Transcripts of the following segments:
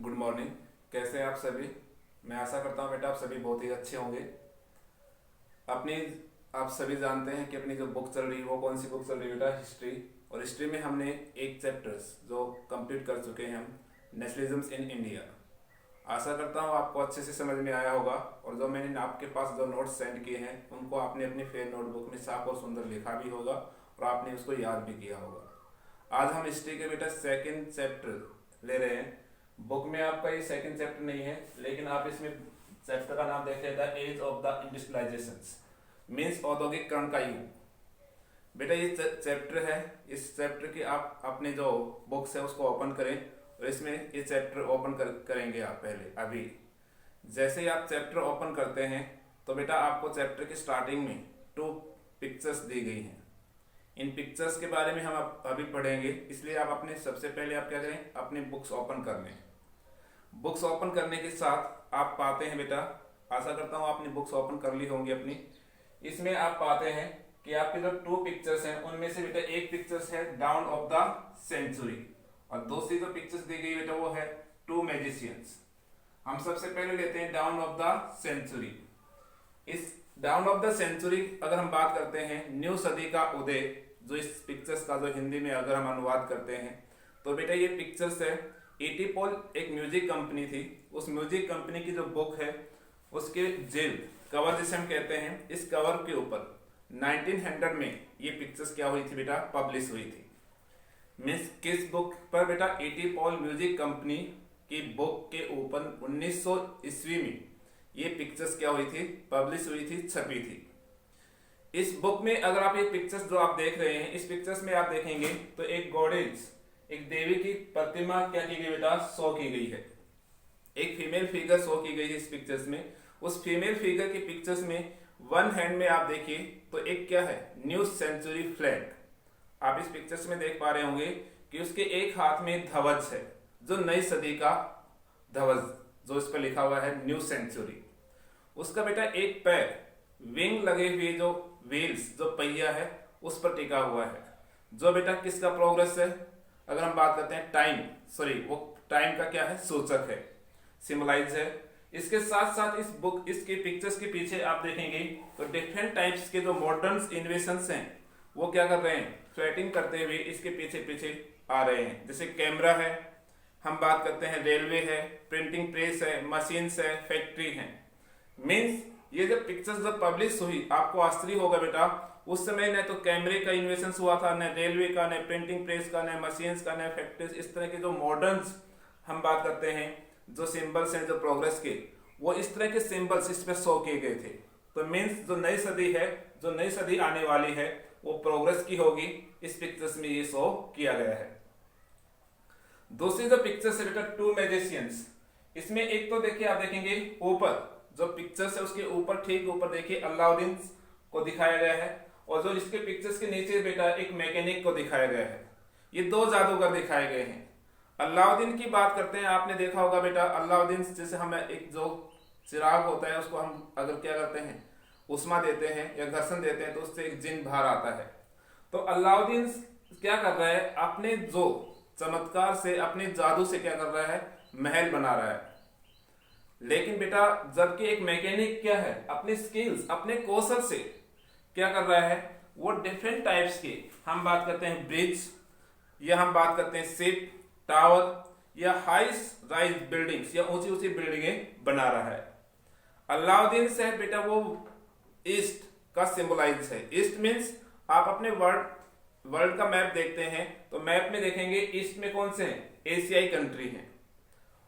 Good morning. कैसे हैं आप सभी? मैं आशा करता हूँ बेटा आप सभी बहुत ही अच्छे होंगे। अपनी आप सभी जानते हैं कि अपनी जो बुक चल रही है वो कौन सी बुक चल रही है बेटा? हिस्ट्री। और हिस्ट्री में हमने एक चैप्टर्स जो कंप्लीट कर चुके हैं हम, नेशनलिज्म्स इन इंडिया। आशा करता हूँ आपको अच्छे से समझ में आया होगा और जो मैंने आपके पास जो नोट्स सेंड किए हैं उनको आपने अपनी फेयर नोटबुक में साफ और सुंदर लिखा भी होगा और आपने उसको याद भी किया होगा। आज हम हिस्ट्री के बेटा सेकंड चैप्टर ले रहे हैं। बुक में आपका ये सेकंड चैप्टर नहीं है, लेकिन आप इसमें चैप्टर का नाम देख रहे the age of the industrialisations, means औद्योगिकरण का युग। बेटा ये चैप्टर है। इस चैप्टर की आप अपने जो बुक्स है उसको ओपन करें और इसमें ये चैप्टर ओपन करेंगे आप पहले। अभी जैसे ही आप चैप्टर ओपन करते हैं तो बेटा आपको चैप्टर की स्टार्टिंग में 2 पिक्चर्स दी गई हैं। इन पिक्चर्स के बारे में हम अभी पढ़ेंगे, इसलिए आप अपने सबसे पहले आप क्या करें, अपनी बुक्स ओपन कर लें। बुक्स ओपन करने के साथ आप पाते हैं बेटा, आशा करता हूँ आपने बुक्स ओपन कर ली होंगी अपनी। इसमें आप पाते हैं कि आपके जो 2 पिक्चर्स हैं उनमें से बेटा एक पिक्चर्स है डाउन ऑफ द सेंचुरी और दूसरी जो पिक्चर्स दी गई बेटा वो है 2 मैजिशियंस। हम सबसे पहले लेते हैं डाउन ऑफ द सेंचुरी। इस डाउन ऑफ द सेंचुरी अगर हम बात करते हैं न्यू सदी का उदय, जो इस पिक्चर्स का जो हिंदी में अगर हम अनुवाद करते हैं तो बेटा ये पिक्चर्स है। एटीपोल एक म्यूजिक कंपनी थी, उस म्यूजिक कंपनी की जो बुक है उसके जेल कवर जिसे हम कहते हैं, इस कवर के ऊपर 1900 में ये पिक्चर्स क्या हुई थी बेटा, पब्लिश हुई थी। मीन्स किस बुक पर बेटा? एटीपोल म्यूजिक कंपनी की बुक के ऊपर 1900 ईस्वी में ये पिक्चर्स क्या हुई थी, पब्लिश हुई थी, छपी थी। इस बुक में अगर आप ये पिक्चर्स जो आप देख रहे हैं, इस पिक्चर्स में आप देखेंगे तो एक गॉडेस, एक देवी की प्रतिमा क्या की गई बेटा, शो की गई है। एक फीमेल फिगर शो की गई है इस पिक्चर्स में। उस फीमेल फिगर की पिक्चर्स में वन हैंड में आप देखिए तो एक क्या है, न्यू सेंचुरी फ्लैग। आप इस पिक्चर्स में देख पा रहे होंगे कि उसके एक हाथ में ध्वज है, जो नई सदी का ध्वज, जो इस पर लिखा हुआ है न्यू सेंचुरी। उसका बेटा एक पैर विंग लगे हुए जो व्हील्स, जो पहिया है, उस पर टिका हुआ है, जो बेटा किसका प्रोग्रेस है? अगर हम बात करते हैं टाइम, वो टाइम का क्या है, सूचक है, सिंबलाइज है। इसके साथ साथ इस बुक, इसके पिक्चर्स के पीछे आप देखेंगे तो डिफरेंट टाइप्स के जो मॉडर्न इन्वेशंस हैं वो क्या कर रहे हैं, फ्लैटिंग करते हुए इसके पीछे पीछे आ रहे हैं। जैसे कैमरा है, हम बात करते हैं रेलवे है, प्रिंटिंग प्रेस है, मशीन्स है, फैक्ट्री है। मीन्स ये जब पिक्चर्स जब पब्लिश हुई, आपको आश्चर्य होगा बेटा, उस समय न तो कैमरे का इन्वेशन हुआ था, न रेलवे का, न प्रिंटिंग प्रेस का, न मशीन्स का, न फैक्ट्रीज। इस तरह के जो मॉडर्न हम बात करते हैं, जो सिंबल्स हैं जो प्रोग्रेस के, वो इस तरह के सिंबल्स इस पे शो किए गए थे। तो मीन्स जो नई सदी है, जो नई सदी आने वाली है, वो प्रोग्रेस की होगी। इस पिक्चर्स में ये शो किया गया है। दूसरी जो पिक्चर्स है बेटा 2 मैजिशियंस। इसमें एक तो देखिए, आप देखेंगे ऊपर जो पिक्चर्स है उसके ऊपर, ठीक ऊपर देखिए अलाउद्दीन को दिखाया गया है और जो इसके पिक्चर्स के नीचे बेटा एक मैकेनिक को दिखाया गया है। ये 2 जादूगर दिखाए गए हैं। अलाउद्दीन की बात करते हैं, आपने देखा होगा बेटा, अलाउद्दीन जैसे हम एक जो चिराग होता है उसको हम अगर क्या करते हैं, उष्मा देते हैं या घर्षण देते हैं तो उससे एक जिन बाहर आता है। तो अलाउद्दीन क्या कर रहा है, अपने जो चमत्कार से, अपने जादू से क्या कर रहा है, महल बना रहा है। लेकिन बेटा जबकि एक मैकेनिक क्या है, अपने स्किल्स, अपने कौशल से क्या कर रहा है, वो डिफरेंट टाइप्स के, हम बात करते हैं ब्रिज, या हम बात करते हैं शिप, टावर या हाई राइज बिल्डिंग्स या ऊंची ऊंची बिल्डिंगें बना रहा है। अलाउद्दीन से बेटा वो ईस्ट का सिंबलाइज है। ईस्ट मीन्स आप अपने वर्ल्ड का मैप देखते हैं तो मैप में देखेंगे ईस्ट में कौन से हैं, एशियाई कंट्री हैं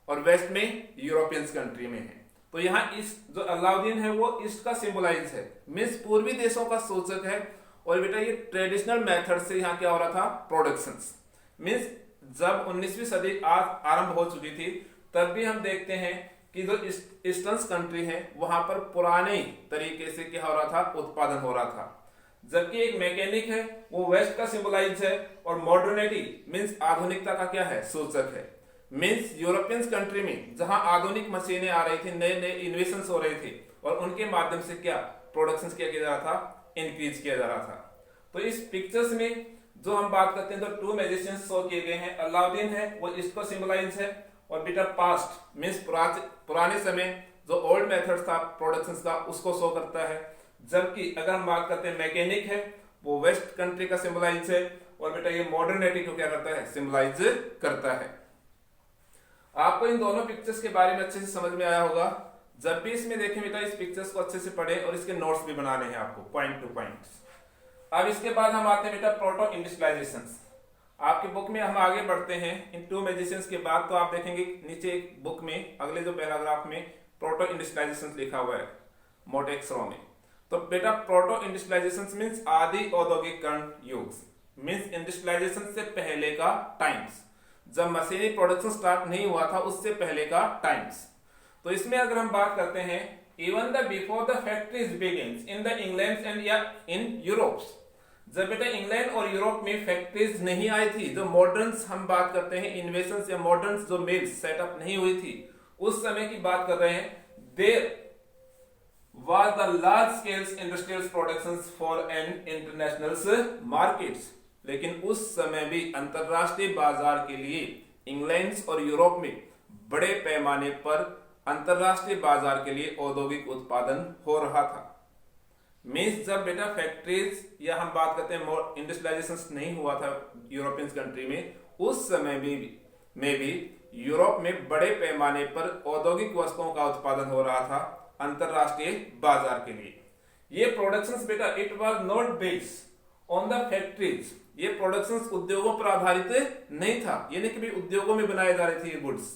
और वेस्ट में यूरोपियंस कंट्री में है। तो यहाँ ईस्ट जो अलाउद्दीन है वो ईस्ट का सिंबलाइज है, मीन्स पूर्वी देशों का सूचक है। और बेटा ये ट्रेडिशनल मेथड से यहाँ क्या हो रहा था, प्रोडक्शन। मीन्स जब 19वीं सदी आरंभ हो चुकी थी तब भी हम देखते हैं कि जो ईस्टर्न कंट्री है वहां पर पुराने तरीके से क्या हो रहा था, उत्पादन हो रहा था। जबकि एक मैकेनिक है वो वेस्ट का सिंबलाइज है और मॉडर्निटी मीन्स आधुनिकता का क्या है, सूचक है। मीन्स यूरोपियन कंट्री में जहां आधुनिक मशीनें आ रही थी, नए नए इन्वेशन हो रहे थे और उनके माध्यम से क्या प्रोडक्शन किया जा रहा था, इंक्रीज किया जा रहा था। तो इस पिक्चर्स में जो हम बात करते हैं तो 2 मैजिशियंस शो किए गए हैं। अलाउद्दीन है वो ईस्ट को सिंबलाइज है और बेटा पास्ट मीन्स पुराने समय जो ओल्ड मेथड था प्रोडक्शन का उसको शो करता है। जबकि अगर हम बात करते हैं मैकेनिक है वो वेस्ट कंट्री का सिंबलाइज है, और बेटा ये मॉडर्निटी को क्या करता है, सिंबलाइज करता है। आपको इन दोनों पिक्चर्स के बारे में अच्छे से समझ में आया होगा। जब भी इसमें देखें बेटा इस पिक्चर्स को अच्छे से पढ़ें और इसके नोट्स भी बनाने हैं आपको पॉइंट टू पॉइंट। अब इसके बाद हम आते हैं बेटा प्रोटो इंडस्ट्रियलाइजेशंस। आपकी बुक में हम आगे बढ़ते हैं इन टू मैजिशियंस के बाद, तो आप देखेंगे नीचे एक बुक में अगले जो पैराग्राफ में प्रोटो इंडस्ट्रियलाइजेशंस लिखा हुआ है मोटे अक्षरों में। तो बेटा प्रोटो इंडस्ट्रियलाइजेशंस मींस आदि औद्योगिकरण युग, मींस इंडस्ट्रियलाइजेशन से पहले का टाइम्स, जब मशीनी प्रोडक्शन स्टार्ट नहीं हुआ था उससे पहले का टाइम्स। तो इसमें अगर हम बात करते हैं even the before the factories begins in the England and या इन यूरोप, जब बेटा इंग्लैंड और यूरोप में फैक्ट्रीज नहीं आई थी, जो मॉडर्न्स हम बात करते हैं इन्वेशंस या मॉडर्न्स जो मिल्स सेटअप नहीं हुई थी, उस समय की बात कर रहे हैं। There was the large scale industrial productions for an international markets, लेकिन उस समय भी अंतरराष्ट्रीय बाजार के लिए इंग्लैंड और यूरोप में बड़े पैमाने पर अंतरराष्ट्रीय बाजार के लिए औद्योगिक उत्पादन हो रहा था। मीन्स जब बेटा फैक्ट्रीज या हम बात करते हैं इंडस्ट्रियलाइजेशन नहीं हुआ था यूरोपियन कंट्री में, उस समय में भी यूरोप में बड़े पैमाने पर औद्योगिक वस्तुओं का उत्पादन हो रहा था अंतरराष्ट्रीय बाजार के लिए। ये प्रोडक्शंस बेटा it was not based on the factories, ये प्रोडक्शंस उद्योगों पर आधारित नहीं था, ये नहीं कि भी उद्योगों में बनाए जा रहे थे ये गुड्स।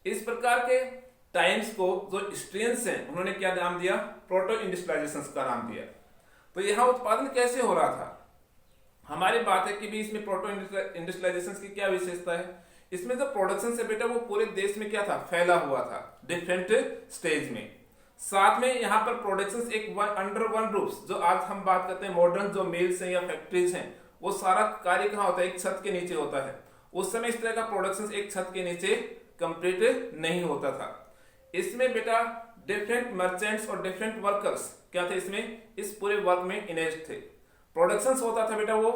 इस प्रकार के टाइम्स को जो हिस्ट्रियंस हैं उन्होंने क्या नाम दिया, प्रोटो इंडस्ट्रियलाइजेशन का नाम दिया। तो यहाँ उत्पादन कैसे हो रहा था, हमारी बात है कि भी इसमें प्रोटो इंडस्ट्रियलाइजेशन की क्या विशेषता है। इसमें जो प्रोडक्शन से बेटा वो पूरे देश में क्या था, फैला हुआ था डिफरेंट स्टेज में। साथ में यहाँ पर प्रोडक्शन एक अंडर वन रूफ, जो आज हम बात करते हैं मॉडर्न जो मिल्स हैं या फैक्ट्रीज हैं, वो सारा कार्य कहाँ होता है, एक छत के नीचे होता है। उस समय इस तरह का प्रोडक्शन एक छत के नीचे कंप्लीट नहीं होता था। इसमें बेटा डिफरेंट मर्चेंट्स और डिफरेंट वर्कर्स क्या थे, इसमें इस पूरे वर्क में इनेज थे। प्रोडक्शन होता था बेटा वो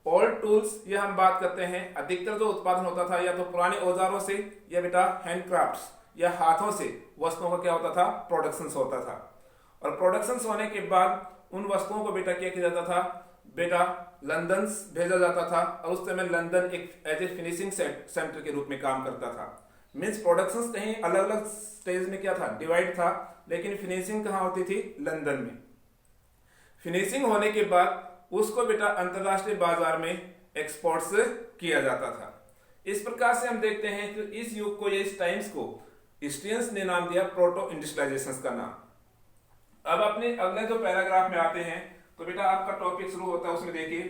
ओल्ड टूल्स, ये हम बात करते हैं अधिकतर जो उत्पादन होता था या तो पुराने औजारों से या बेटा हैंडक्राफ्ट्स या हाथों से वस्तुओं का क्या होता था, प्रोडक्शन होता था। और प्रोडक्शन होने के बाद उन वस्तुओं को बेटा क्या किया जाता था, बेटा लंदन भेजा जाता था, और उस समय लंदन एक एज ए फिनिशिंग सेंटर के रूप में काम करता था। मीन्स प्रोडक्शन कहीं अलग अलग स्टेज में क्या था, डिवाइड था, लेकिन फिनिशिंग कहाँ होती थी, लंदन में। फिनिशिंग होने के बाद उसको बेटा अंतरराष्ट्रीय बाजार में एक्सपोर्ट्स किया जाता था। इस प्रकार से हम देखते हैं कि इस युग को या इस टाइम्स को हिस्ट्रियंस ने नाम दिया प्रोटो इंडस्ट्रियलाइजेशन का नाम। अब अपने अगले जो पैराग्राफ में आते हैं तो बेटा आपका टॉपिक शुरू होता है, उसमें देखिए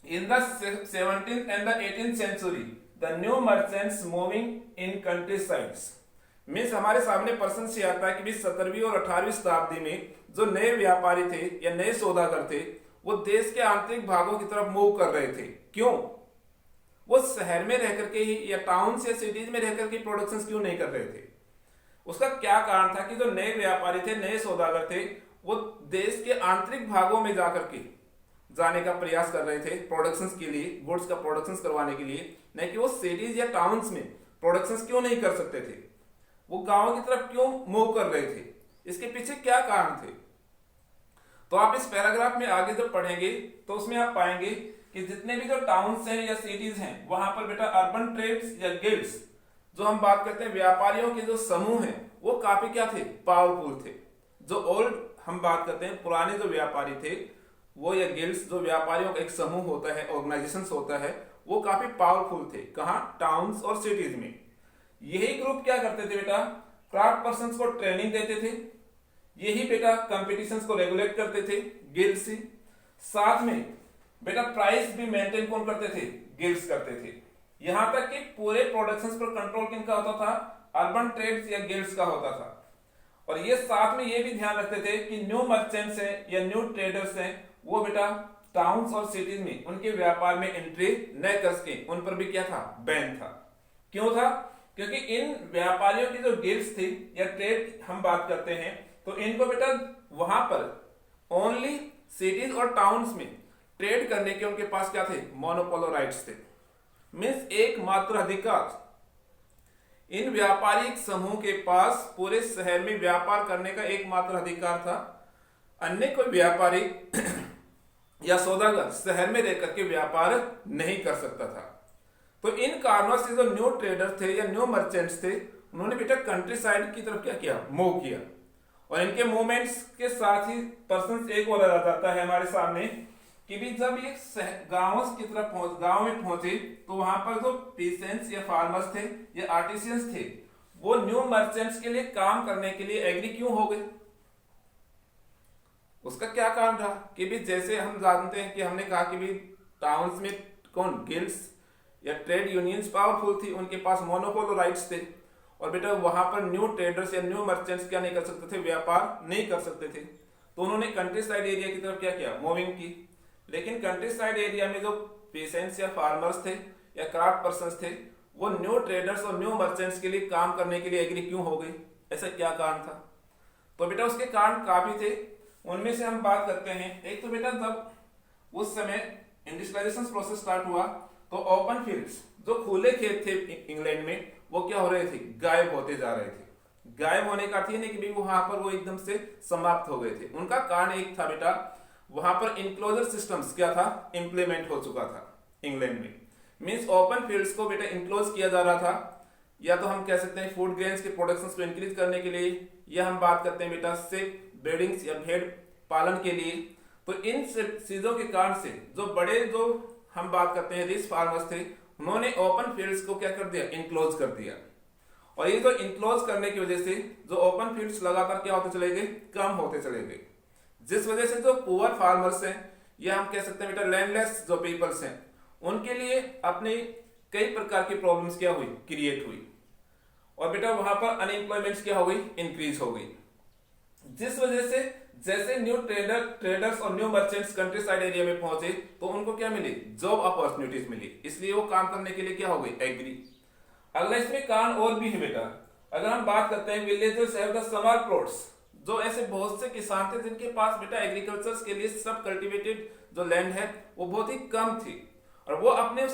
in the 17th and the 18th century the new merchants moving in country sides. Means हमारे सामने प्रश्न से आता है कि 17वीं और 18वीं शताब्दी में जो नए व्यापारी थे या नए सौदागर थे वो देश के आंतरिक भागों की तरफ मूव कर रहे थे। क्यों? वो शहर में रह करके ही या टाउन या सिटीज में रह करके प्रोडक्शन क्यों नहीं कर रहे थे? उसका क्या कारण था कि जो नए व्यापारी थे, नए सौदागर थे, वो देश के आंतरिक भागों में जाकर के जाने का प्रयास कर रहे थे प्रोडक्शन के लिए, गुड्स का प्रोडक्शन करवाने के लिए, नहीं कि वो सिटीज या टाउन्स में प्रोडक्शन क्यों नहीं कर सकते थे, वो गांवों की तरफ क्यों मूव कर रहे थे, इसके पीछे क्या कारण थे। तो आप इस पैराग्राफ में आगे जब पढ़ेंगे तो उसमें आप पाएंगे कि जितने भी जो टाउन्स हैं या सिटीज हैं वहां पर बेटा अर्बन ट्रेड्स या गिल्ड्स, जो हम बात करते हैं व्यापारियों के जो समूह हैं, वो काफी क्या थे, पावरफुल थे। जो ओल्ड हम बात करते हैं पुराने जो व्यापारी थे वो या गिल्ड्स, जो व्यापारियों का एक समूह होता है, ऑर्गेनाइजेशन होता है, वो काफी पावरफुल थे। कहाँ? टाउन्स और सिटीज में। यही ग्रुप क्या करते थे बेटा, क्राफ्ट पर्सन्स को ट्रेनिंग देते थे, यही बेटा कंपटीशंस को रेगुलेट करते थे गिल्ड्स ही। साथ में बेटा प्राइस भी मेंटेन कौन करते थे, गिल्ड्स करते थे। यहां तक कि पूरे प्रोडक्शंस पर कंट्रोल किनका होता था, अर्बन ट्रेड्स या गिल्ड्स का होता था। और ये साथ में ये भी ध्यान रखते थे कि न्यू मर्चेंट्स हैं या न्यू ट्रेडर्स हैं, वो बेटा टाउन्स और सिटीज में उनके व्यापार में एंट्री न कर सके, उन पर भी क्या था, बैन था। क्यों था? क्योंकि इन व्यापारियों की जो गिल्ड्स थी या ट्रेड हम बात करते हैं, तो इनको बेटा वहां पर ओनली सिटीज और टाउन्स में ट्रेड करने के उनके पास क्या थे, मोनोपोलो राइट्स थे। मीन्स एकमात्र अधिकार इन व्यापारिक समूह के पास पूरे शहर में व्यापार करने का एकमात्र अधिकार था। अन्य कोई व्यापारी या सौदागर शहर में रहकर के व्यापार नहीं कर सकता था। तो इन कारणों से जो न्यू ट्रेडर थे या न्यू मर्चेंट्स थे, उन्होंने बेटा कंट्री साइड की तरफ क्या किया, मूव किया। और इनके मूवमेंट्स के साथ ही पर्सन एक और आ जाता है हमारे सामने कि भी जब ये गांवों की तरफ गांव में पहुंचे तो वहां पर जो पीसेंट्स या फार्मर्स थे या आर्टिसियंस थे, वो न्यू मर्चेंट्स के लिए काम करने के लिए एग्री क्यों हो गए? उसका क्या कारण रहा कि भी जैसे हम जानते हैं कि हमने कहा कि भी टाउन्स में कौन गिल्ड्स या ट्रेड यूनियंस पावरफुल थी, उनके पास मोनोपोल राइट्स थे। और बेटा वहां पर न्यू ट्रेडर्स या न्यू मर्चेंट्स क्या नहीं कर सकते थे, व्यापार नहीं कर सकते थे। तो उन्होंने कंट्री साइड एरिया की तरफ क्या किया, मूविंग की। लेकिन कंट्री साइड एरिया में जो पेसेंट्स या फार्मर्स थे या क्राफ्ट पर्संस थे, वो न्यू ट्रेडर्स और न्यू मर्चेंट्स के लिए काम करने के लिए एग्री क्यों हो गए? ऐसा क्या कारण था? तो बेटा उसके कारण काफी थे, उनमें से हम बात करते हैं। एक तो बेटा जब उस समय इंडस्ट्रियलाइजेशन प्रोसेस स्टार्ट हुआ तो ओपन फील्ड्स, जो खुले खेत थे इंग्लैंड में, वो क्या हो रहे थे, गायब होते जा रहे थे। गायब होने का अर्थ ये नहीं कि भी वहां पर वो एकदम से समाप्त हो गए थे। उनका कारण एक था बेटा, वहां पर इनक्लोजर सिस्टम्स क्या था, इंप्लीमेंट हो चुका था इंग्लैंड में। मींस ओपन फील्ड्स को बेटा इंक्लोज किया जा रहा था, या तो हम कह सकते हैं फूड ग्रेन्स के प्रोडक्शन को इंक्रीज करने के लिए, या हम बात करते हैं बेटा सिक ब्रीडिंग्स या भेड़ पालन के लिए। तो इन चीजों के कारण से जो बड़े जो हम बात करते हैं रिच फार्मर्स थे, उन्होंने ओपन फील्ड्स को क्या कर दिया, इंक्लोज कर दिया। और ये जो इंक्लोज करने की वजह से जो ओपन फील्ड्स लगातार क्या होते चले गए, कम होते चले गए, जिस वजह से जो पुअर फार्मर्स हैं या हम कह सकते हैं बेटा लैंडलेस जो पीपल्स हैं, उनके लिए अपने कई प्रकार की प्रॉब्लम्स क्या हुई, क्रिएट हुई। और बेटा वहां पर अनएम्प्लॉयमेंट क्या हो गई, इंक्रीज हो गई। जिस वजह से जैसे न्यू ट्रेडर्स और new merchants country side area में पहुंचे तो उनको क्या मिली, जॉब अपॉर्चुनिटीज मिली, इसलिए वो काम करने के लिए क्या हो गई, एग्री। अगला इसमें कारण और भी है बेटा। अगर हम बात करते हैं villagers have the small plots, जो ऐसे बहुत से किसान थे जिनके पास बेटा एग्रीकल्चर के लिए सब कल्टिवेटेड जो लैंड है वो बहुत ही कम थी, और वो अपने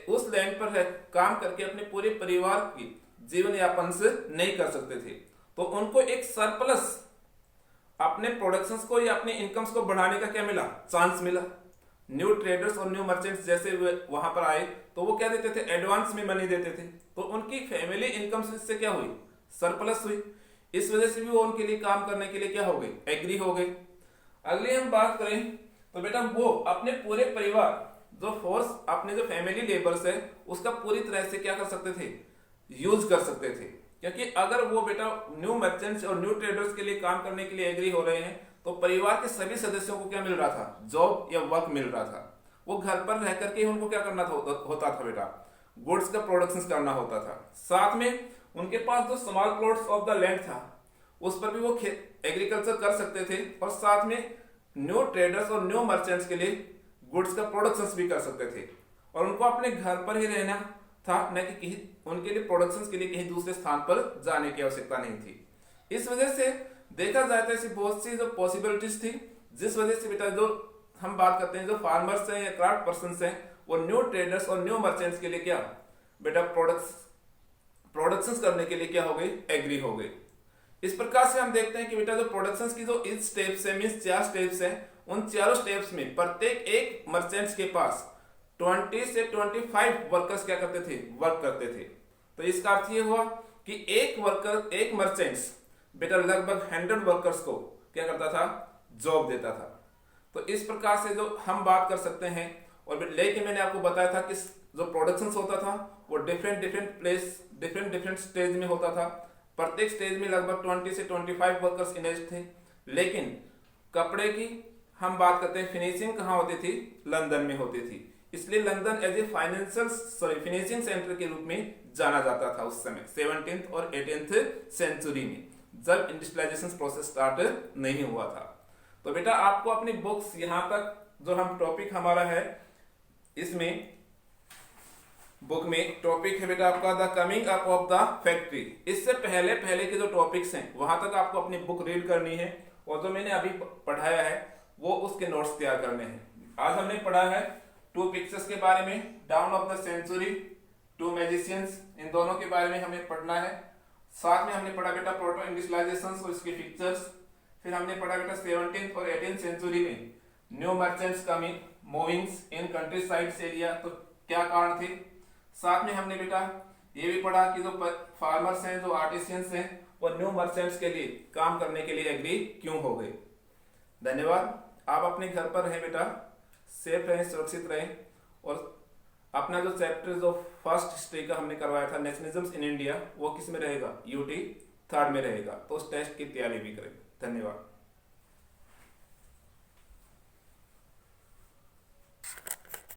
उस लैंड पर काम करके अपने पूरे परिवार की जीवन यापन से नहीं कर सकते थे। तो उनको एक सरप्लस अपने प्रोडक्शंस को या अपने इनकम्स को बढ़ाने का क्या मिला, चांस मिला। न्यू ट्रेडर्स और न्यू मर्चेंट्स जैसे वहां पर आए तो वो क्या देते थे, एडवांस में मनी देते थे। तो उनकी फैमिली इनकम से क्या हुई, सरप्लस हुई। इस वजह से भी वो उनके लिए काम करने के लिए क्या हो गए, एग्री हो गए। अगली हम बात करें तो बेटा वो अपने पूरे परिवार जो फोर्स अपने जो फैमिली लेबर्स है उसका पूरी तरह से क्या कर सकते थे, यूज कर सकते थे। क्योंकि अगर वो बेटा न्यू मर्चेंट्स और न्यू ट्रेडर्स के लिए काम करने के लिए एग्री हो रहे हैं तो परिवार के सभी सदस्यों को क्या मिल रहा था, जॉब या वर्क मिल रहा था। वो घर पर रह करके उनको क्या करना होता था बेटा, गुड्स का प्रोडक्शन करना होता था। साथ में उनके पास जो small plots of the land था उस पर भी वो एग्रीकल्चर कर सकते थे, और साथ में न्यू ट्रेडर्स और न्यू मर्चेंट्स के लिए गुड्स का प्रोडक्शन भी कर सकते थे। और उनको अपने घर पर ही रहना था, न कि कहीं उनके लिए प्रोडक्शन के लिए कहीं दूसरे स्थान पर जाने की आवश्यकता नहीं थी। इस वजह से देखा जाए तो ऐसी बहुत सी जो पॉसिबिलिटीज थी, जिस वजह से बेटा जो हम बात करते हैं जो फार्मर्स हैं या क्राफ्ट पर्सन्स हैं, वो न्यू ट्रेडर्स और न्यू मर्चेंट्स के लिए क्या बेटा प्रोडक्शंस करने के लिए क्या हो गई, एग्री हो गई। इस प्रकार से हम देखते हैं कि बेटा जो प्रोडक्शंस की जो इस स्टेप्स है, मींस 4 स्टेप्स हैं, उन चारों स्टेप्स में प्रत्येक एक मर्चेंट्स के पास 20 से 25 वर्कर्स क्या करते थे, वर्क करते थे। तो इसका अर्थ ये हुआ कि एक मर्चेंट्स बेटा लगभग 100 वर्कर्स को क्या करता था, जॉब देता था। तो इस प्रकार से जो हम बात कर सकते हैं। और लेकिन मैंने आपको बताया था कि जो प्रोडक्शन होता था वो डिफरेंट स्टेज में होता था। प्रत्येक स्टेज में लगभग 20 से 25 वर्कर्स इंगेज थे। लेकिन कपड़े की हम बात करते हैं, फिनिशिंग कहाँ होती थी, लंदन में होती थी। इसलिए London as a finishing centre के रूप में जाना जाता था उस समय 17th और 18th सेंचुरी में, जब इंडस्ट्रियलाइजेशन प्रोसेस स्टार्ट नहीं हुआ था। तो बेटा आपको अपनी बुक्स यहाँ तक जो हम टॉपिक हमारा है, इसमें बुक में टॉपिक है बेटा आपका the coming up of the factory. इससे पहले के जो टॉपिक्स हैं वहां तक आपको अपनी बुक रीड करनी है, और जो मैंने अभी पढ़ाया है वो उसके नोट्स तैयार करने हैं। आज हमने पढ़ा है 2 पिक्चर्स के बारे में, dawn of the century, two magicians, इन दोनों के बारे में हमें पढ़ना है। साथ में हमने पढ़ा बेटा प्रोटो इंडस्ट्रियलाइजेशन और इसके फीचर्स। फिर हमने पढ़ा बेटा 17th और 18th सेंचुरी में new merchants coming movings in country sides area, तो क्या कारण थे। साथ में हमने बेटा ये भी पढ़ा कि जो फार्मर्स हैं, जो आर्टिसियंस हैं, वो न्यू मर्चेंट्स के लिए काम करने के लिए एग्री क्यों हो गए। धन्यवाद। आप अपने घर पर रहें बेटा, सेफ रहें, सुरक्षित रहें, और अपना जो चैप्टर जो फर्स्ट हिस्ट्री का हमने करवाया था नेशनलिज्म इन इंडिया, वो किस में रहेगा, यूटी 3rd में रहेगा, तो उस टेस्ट की तैयारी भी करें। धन्यवाद।